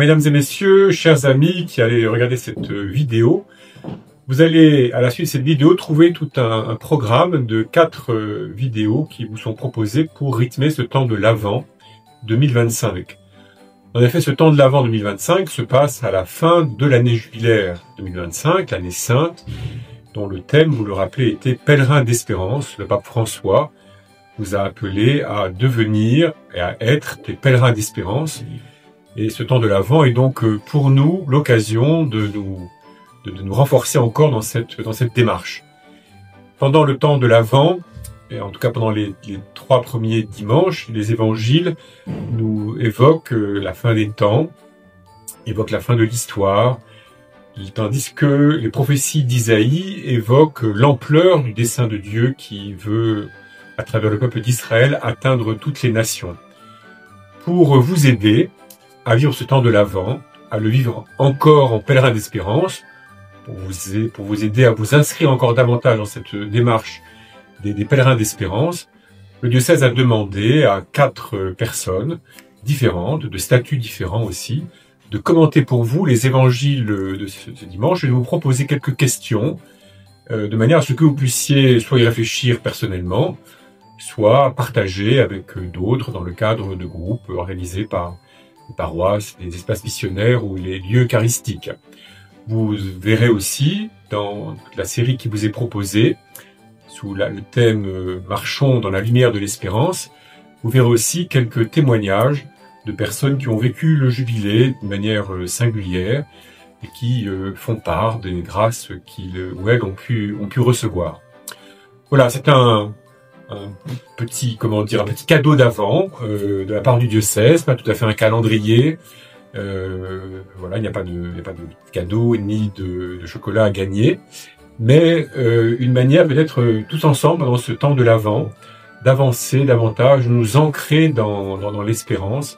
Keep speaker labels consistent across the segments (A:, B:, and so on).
A: Mesdames et messieurs, chers amis qui allez regarder cette vidéo, vous allez, à la suite de cette vidéo, trouver tout un programme de 4 vidéos qui vous sont proposées pour rythmer ce temps de l'Avent 2025. En effet, ce temps de l'Avent 2025 se passe à la fin de l'année jubilaire 2025, l'année sainte, dont le thème, vous le rappelez, était « Pèlerin d'espérance ». Le pape François vous a appelé à devenir et à être des pèlerins d'espérance. Et ce temps de l'Avent est donc pour nous l'occasion de nous renforcer encore dans cette démarche. Pendant le temps de l'Avent, et en tout cas pendant les 3 premiers dimanches, les évangiles nous évoquent la fin des temps, évoquent la fin de l'histoire, tandis que les prophéties d'Isaïe évoquent l'ampleur du dessein de Dieu qui veut, à travers le peuple d'Israël, atteindre toutes les nations. Pour vous aider à vivre ce temps de l'Avent, à le vivre encore en pèlerin d'espérance, pour vous aider à vous inscrire encore davantage dans cette démarche des pèlerins d'espérance, le diocèse a demandé à 4 personnes différentes, de statuts différents aussi, de commenter pour vous les évangiles de ce dimanche et de vous proposer quelques questions, de manière à ce que vous puissiez soit y réfléchir personnellement, soit partager avec d'autres dans le cadre de groupes organisés par les paroisses, les espaces missionnaires ou les lieux eucharistiques. Vous verrez aussi, dans la série qui vous est proposée, sous le thème « Marchons dans la lumière de l'espérance », vous verrez aussi quelques témoignages de personnes qui ont vécu le jubilé de manière singulière et qui font part des grâces qu'ils ou elles ont pu recevoir. Voilà, c'est un petit cadeau d'Avent de la part du diocèse, pas tout à fait un calendrier. Voilà, il n'y a pas de cadeau ni de chocolat à gagner, mais une manière peut-être tous ensemble dans ce temps de l'Avent d'avancer davantage, de nous ancrer dans l'espérance,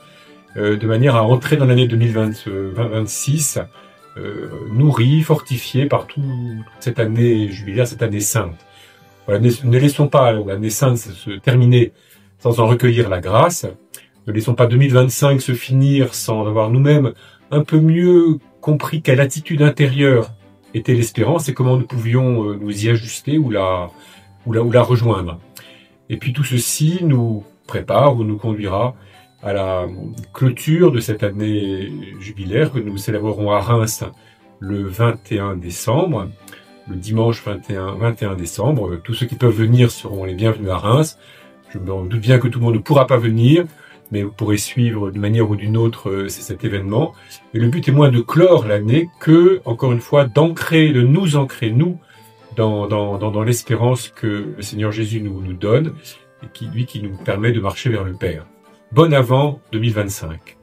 A: de manière à entrer dans l'année 2026 nourris, fortifiés par toute cette année jubilaire, cette année sainte. Voilà, ne laissons pas l'année sainte se terminer sans en recueillir la grâce. Ne laissons pas 2025 se finir sans avoir nous-mêmes un peu mieux compris quelle attitude intérieure était l'espérance et comment nous pouvions nous y ajuster ou la rejoindre. Et puis tout ceci nous prépare ou nous conduira à la clôture de cette année jubilaire que nous célébrerons à Reims le 21 décembre. Le dimanche 21 décembre, tous ceux qui peuvent venir seront les bienvenus à Reims. Je me doute bien que tout le monde ne pourra pas venir, mais vous pourrez suivre d'une manière ou d'une autre cet événement. Et le but est moins de clore l'année que, encore une fois, de nous ancrer, nous, dans l'espérance que le Seigneur Jésus nous donne et qui nous permet de marcher vers le Père. Bon Avent 2025.